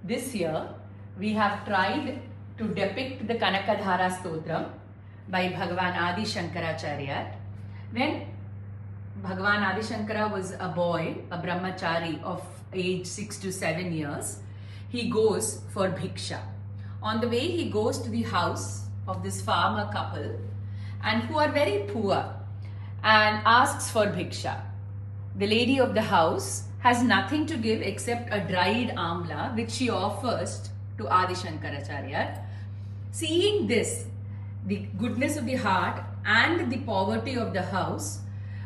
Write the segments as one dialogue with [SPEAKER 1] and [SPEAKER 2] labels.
[SPEAKER 1] this year we have tried to depict the Kanakadhara Stotram by Bhagavan Adi Shankaracharya. When Bhagavan Adi Shankara was a boy, a brahmachari of age 6 to 7 years, he goes for bhiksha. On the way he goes to the house of this farmer couple and who are very poor and asks for bhiksha. The lady of the house has nothing to give except a dried amla which she offers to Adi Shankaracharya. Seeing this, the goodness of the heart and the poverty of the house,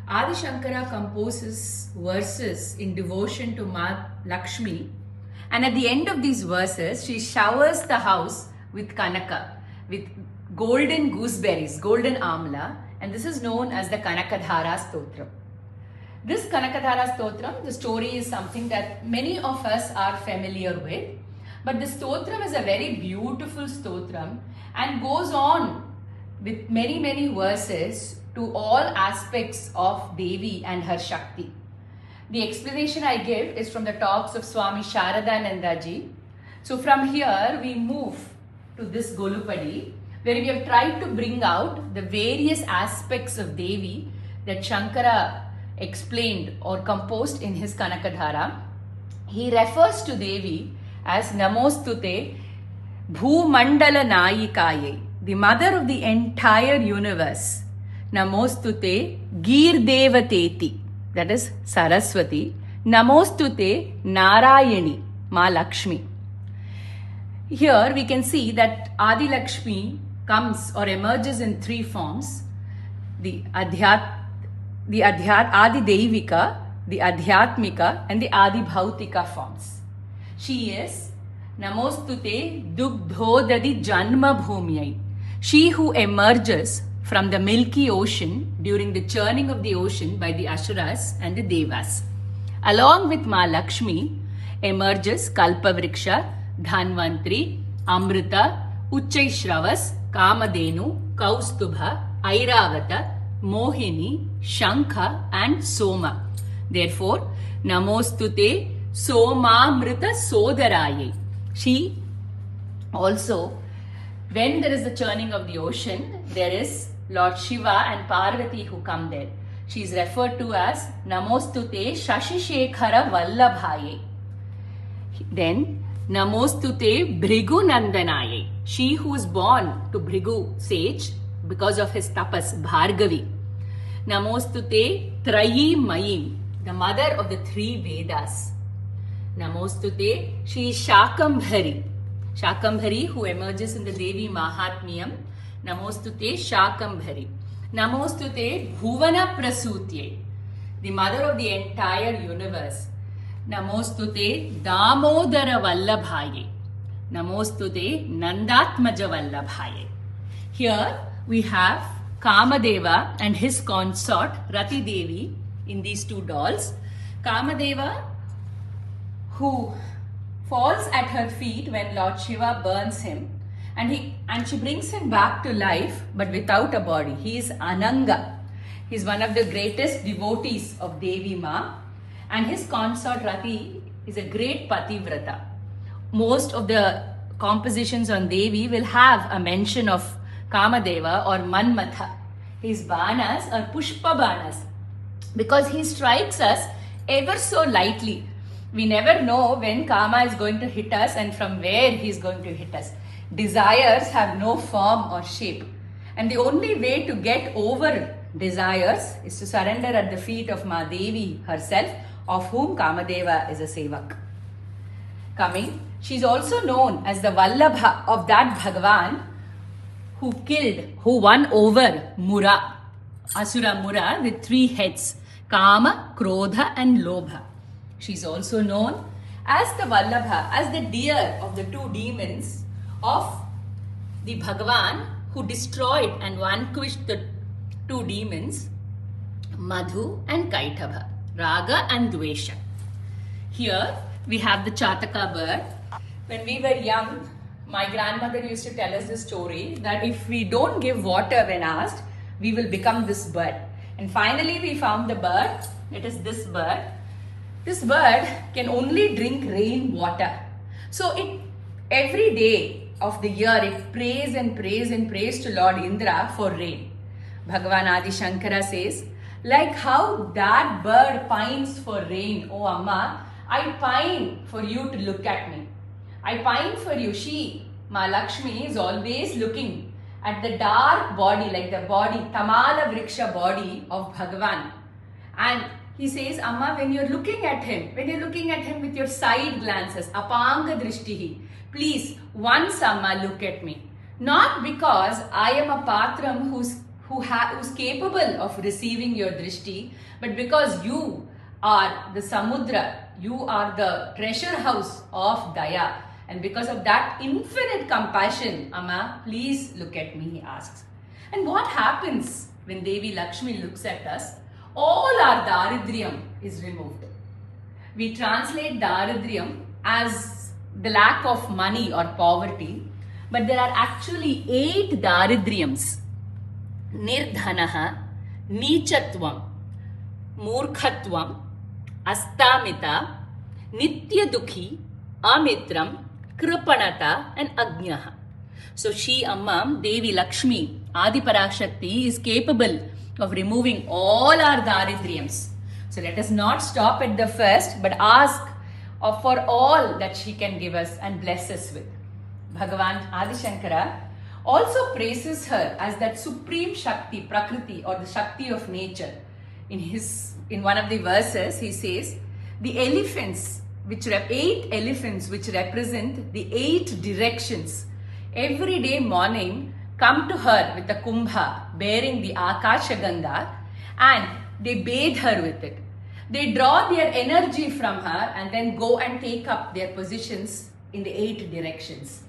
[SPEAKER 1] Adi Shankara composes verses in devotion to Ma Lakshmi, and at the end of these verses she showers the house with Kanaka, with golden gooseberries, golden amla, and this is known as the Kanakadhara Stotram. This Kanakadhara Stotram, the story is something that many of us are familiar with, but the Stotram is a very beautiful Stotram and goes on with many verses to all aspects of Devi and her Shakti. The explanation I give is from the talks of Swami Sharadananda Ji. So from here we move to this Golupadi, where we have tried to bring out the various aspects of Devi that Shankara explained or composed in his Kanakadhara. He refers to Devi as Namostute Bhumandala Nayikaye, the mother of the entire universe. Namostute Gir Devateti, that is Saraswati. Namostute Narayani, Ma Lakshmi. Here we can see that Adi Lakshmi comes or emerges in three forms: the Adi Devika, the Adhyatmika, and the Adi Bhautika forms. She is Namostute Dugdhodadi Janma Bhumyai, she who emerges from the milky ocean during the churning of the ocean by the Asuras and the Devas. Along with Ma Lakshmi emerges Kalpavriksha, Dhanvantri, Amrita, Uchchaishravas, Kamadenu, Kaustubha, Airavata, Mohini, Shankha and Soma. Therefore, Namostute Somamrita Sodaraye. She also, when there is the churning of the ocean, there is Lord Shiva and Parvati who come there. She is referred to as Namostute Shashishekara Vallabhaye. Then Namostute Bhrigu Nandanaye, she who is born to Bhrigu sage because of his tapas, Bhargavi. Namostute Trayi Mayim, the mother of the three Vedas. Namostute, she is Shakambhari. Shakambhari who emerges in the Devi Mahatmyam. Namostute Shakambhari. Namostute Bhuvana Prasutye, the mother of the entire universe. Namostute Damodara Vallabhaye. Namostute Nandatmaja Vallabhaye. Here we have Kamadeva and his consort Rati Devi in these two dolls. Kamadeva, who falls at her feet when Lord Shiva burns him, and she brings him back to life but without a body. He is Ananga. He is one of the greatest devotees of Devi Ma, and his consort Rati is a great Pativrata. Most of the compositions on Devi will have a mention of Kamadeva or Manmatha. His banas are Pushpa banas because he strikes us ever so lightly. We never know when Kama is going to hit us and from where he is going to hit us. Desires have no form or shape, and the only way to get over desires is to surrender at the feet of Ma Devi herself, of whom Kamadeva is a sevak. Coming, she is also known as the Vallabha of that Bhagavan who won over Mura, Asura Mura, with three heads: Kama, Krodha and Lobha. She is also known as the Vallabha, as the deer of the two demons of the Bhagavan who destroyed and vanquished the two demons, Madhu and Kaithabha, Raga and Dvesha. Here we have the Chataka bird. When we were young, my grandmother used to tell us the story that if we don't give water when asked, we will become this bird. And finally we found the bird. It is this bird. This bird can only drink rain water. So every day of the year it prays and prays and prays to Lord Indra for rain. Bhagavan Adi Shankara says, like how that bird pines for rain, oh Amma, I pine for you to look at me. I pine for you. She, Ma Lakshmi, is always looking at the dark body, like the body, Tamala Vriksha body of Bhagavan. And he says, Amma, when you're looking at him with your side glances, apanga drishtihi, please, once Amma, look at me. Not because I am a patram who's capable of receiving your drishti, but because you are the samudra, you are the treasure house of Daya. And because of that infinite compassion, Amma, please look at me, he asks. And what happens when Devi Lakshmi looks at us? All our daridriyam is removed. We translate daridriyam as the lack of money or poverty, but there are actually 8 daridriyams. Nirdhanaha, Nichatvam, Murkhatvam, Astamita, Nitya Dukhi, Amitram, Kripanata and Agnaha. So she, Amma, Devi Lakshmi, Adi Parashakti, is capable of removing all our daridriyams. So let us not stop at the first, but ask for all that she can give us and bless us with. Bhagavan Adi Shankara also praises her as that supreme Shakti, Prakriti, or the Shakti of nature. In one of the verses, he says, the elephants, 8 elephants which represent the 8 directions, every day morning come to her with a kumbha bearing the Akasha Ganga, and they bathe her with it. They draw their energy from her and then go and take up their positions in the 8 directions.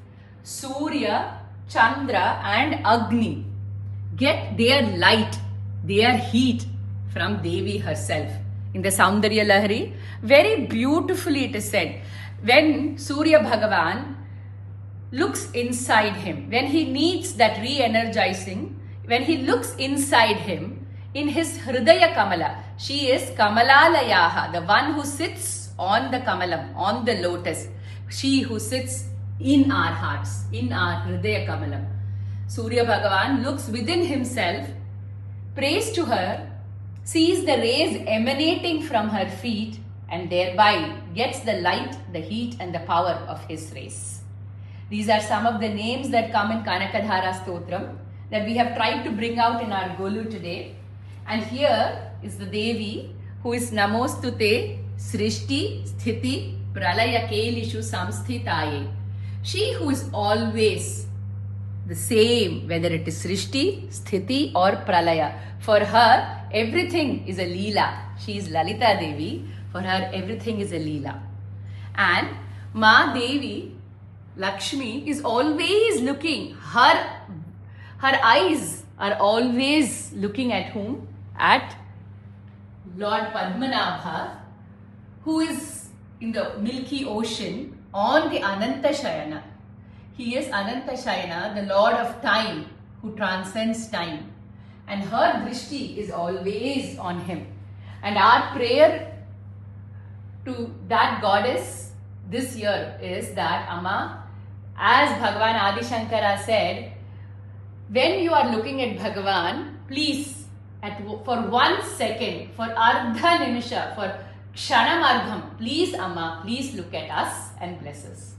[SPEAKER 1] Surya, Chandra and Agni get their light, their heat from Devi herself. In the Saundarya Lahari, very beautifully it is said, when Surya Bhagavan looks inside him, when he needs that re-energizing, when he looks inside him, in his Hridaya Kamala, she is Kamalalayaha, the one who sits on the Kamalam, on the lotus, she who sits in our hearts, in our Hridaya Kamalam. Surya Bhagavan looks within himself, prays to her, sees the rays emanating from her feet, and thereby gets the light, the heat and the power of his rays. These are some of the names that come in Kanakadhara Stotram that we have tried to bring out in our Golu today. And here is the Devi who is Namostute Srishti Sthiti Pralaya Kelishu Samsthitaye. She who is always the same, whether it is Srishti, Sthiti or Pralaya. For her, everything is a Leela. She is Lalita Devi. For her, everything is a Leela. And Ma Devi, Lakshmi, is always looking. Her eyes are always looking at whom? At Lord Padmanabha, who is in the Milky Ocean on the Ananta Shayana. He is Ananta Shayana, the Lord of Time, who transcends time. And her drishti is always on him. And our prayer to that goddess this year is that, Amma, as Bhagavan Adi Shankara said, when you are looking at Bhagavan, please, for 1 second, for Ardha Nimisha, for Kshanamardham, please, Amma, please look at us and bless us.